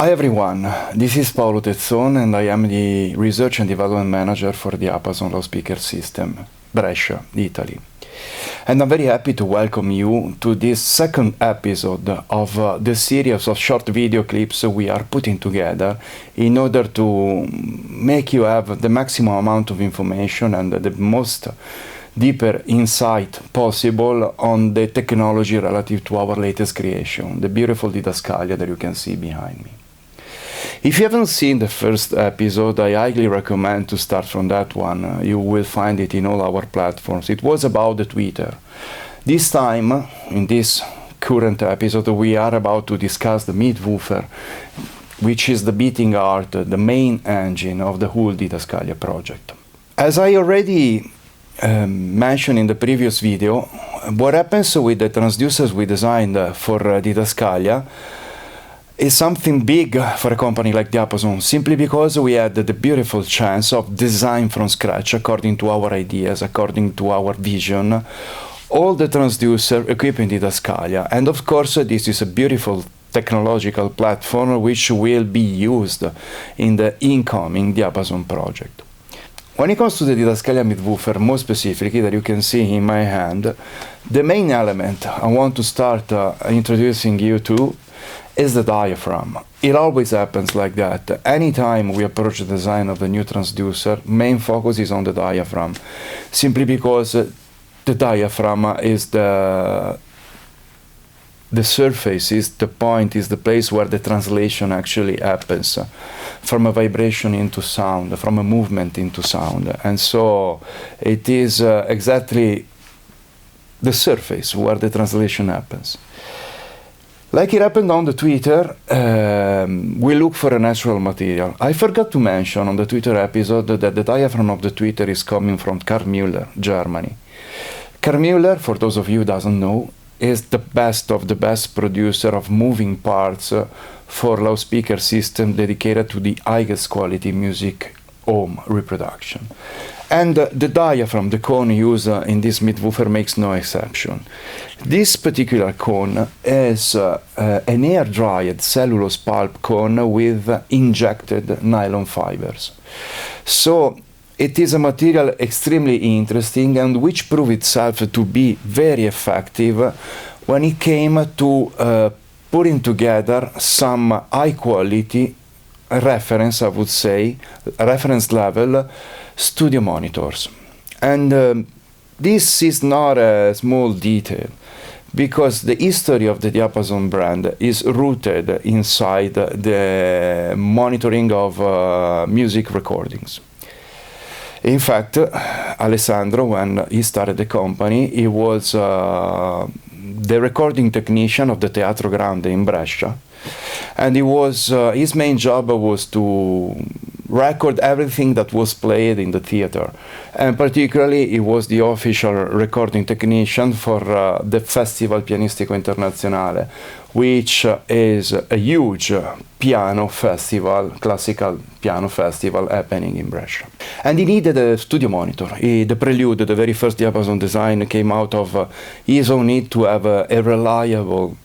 Hi everyone, this is Paolo Tezzon and I am the Research and Development Manager for Diapason loudspeaker system, Brescia, Italy. And I'm very happy to welcome you to this second episode of the series of short video clips we are putting together in order to make you have the maximum amount of information and the most deeper insight possible on the technology relative to our latest creation, the beautiful Didascalia that you can see behind me. If you haven't seen the first episode, I highly recommend to start from that one. You will find it in all our platforms. It was about the Twitter. This time, in this current episode, we are about to discuss the Midwoofer, which is the beating heart, the main engine of the whole Didascalia project. As I already mentioned in the previous video, what happens with the transducers we designed for Didascalia is something big for a company like Diapason, simply because we had the beautiful chance of design from scratch, according to our ideas, according to our vision, all the transducer equipped in Didascalia. And of course, this is a beautiful technological platform which will be used in the incoming Diapason project. When it comes to the Didascalia Midwoofer, more specifically, that you can see in my hand, the main element I want to start introducing you to is the diaphragm. It always happens like that. Anytime we approach the design of the new transducer, main focus is on the diaphragm, simply because the diaphragm is the surface, is the point, is the place where the translation actually happens from a vibration into sound, from a movement into sound. And so it is exactly the surface where the translation happens. Like it happened on the Twitter, we look for a natural material. I forgot to mention on the Twitter episode that the diaphragm of the Twitter is coming from Karl Müller, Germany. Karl Müller, for those of you who doesn't know, is the best of the best producer of moving parts for loudspeaker system dedicated to the highest quality music home reproduction. And the diaphragm, the cone used in this Midwoofer, makes no exception. This particular cone is an air-dried cellulose pulp cone with injected nylon fibers. So it is a material extremely interesting and which proved itself to be very effective when it came to putting together some high-quality reference, I would say, reference level studio monitors. And this is not a small detail, because the history of the Diapason brand is rooted inside the monitoring of music recordings. In fact, Alessandro, when he started the company, he was the recording technician of the Teatro Grande in Brescia, and he was his main job was to record everything that was played in the theater, and particularly he was the official recording technician for the Festival Pianistico Internazionale, which is a huge piano festival, classical piano festival happening in Brescia. And he needed a studio monitor. The Prelude, the very first Diapason design, came out of his own need to have a reliable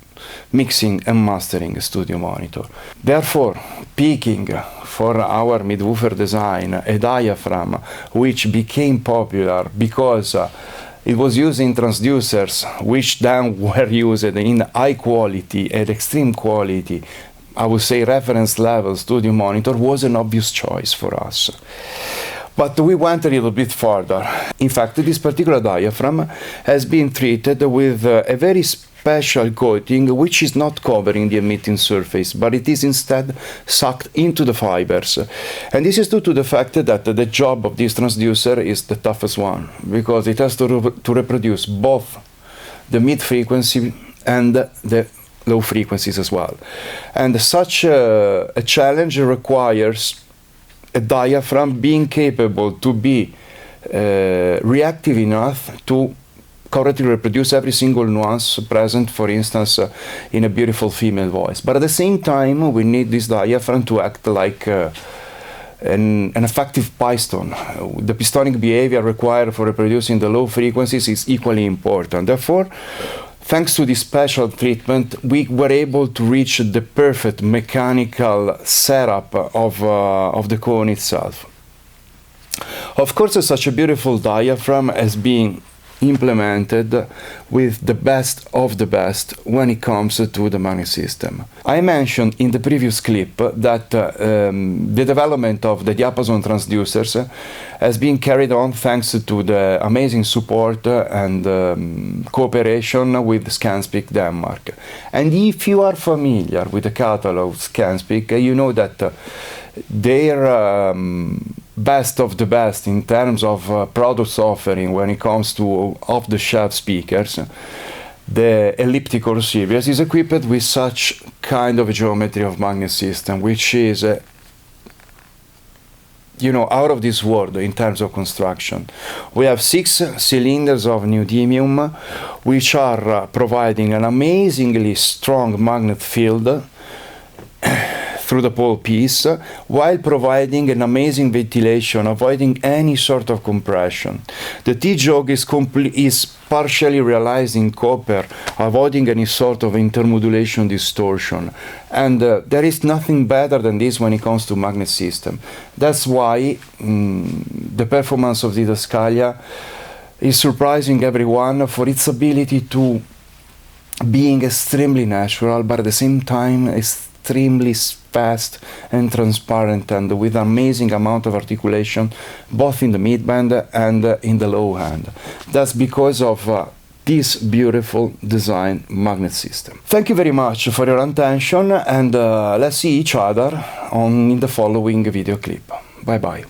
mixing and mastering studio monitor. Therefore, picking for our Midwoofer design a diaphragm which became popular because it was used in transducers which then were used in high quality and extreme quality, I would say reference level studio monitor, was an obvious choice for us. But we went a little bit further. In fact, this particular diaphragm has been treated with a very special coating which is not covering the emitting surface, but it is instead sucked into the fibers. And this is due to the fact that the job of this transducer is the toughest one, because it has to reproduce both the mid-frequency and the low frequencies as well. And such a challenge requires a diaphragm being capable to be reactive enough to correctly reproduce every single nuance present, for instance, in a beautiful female voice. But at the same time, we need this diaphragm to act like an effective piston. The pistonic behavior required for reproducing the low frequencies is equally important. Therefore, Thanks to this special treatment, we were able to reach the perfect mechanical setup of the cone itself. Of course, such a beautiful diaphragm has been implemented with the best of the best when it comes to the magnet system. I mentioned in the previous clip that the development of the diapason transducers has been carried on thanks to the amazing support and cooperation with Scanspeak Denmark. And if you are familiar with the catalog of Scanspeak, you know that their best of the best in terms of products offering when it comes to off-the-shelf speakers, the elliptical series is equipped with such kind of geometry of magnet system, which is out of this world in terms of construction. We have 6 cylinders of neodymium, which are providing an amazingly strong magnet field through the pole piece, while providing an amazing ventilation, avoiding any sort of compression. The T-jog is partially realized in copper, avoiding any sort of intermodulation distortion. And there is nothing better than this when it comes to magnet system. That's why the performance of Didascalia is surprising everyone for its ability to being extremely natural, but at the same time extremely fast and transparent, and with amazing amount of articulation both in the midband and in the low hand. That's because of this beautiful design magnet system. Thank you very much for your attention, and let's see each other in the following video clip. Bye bye.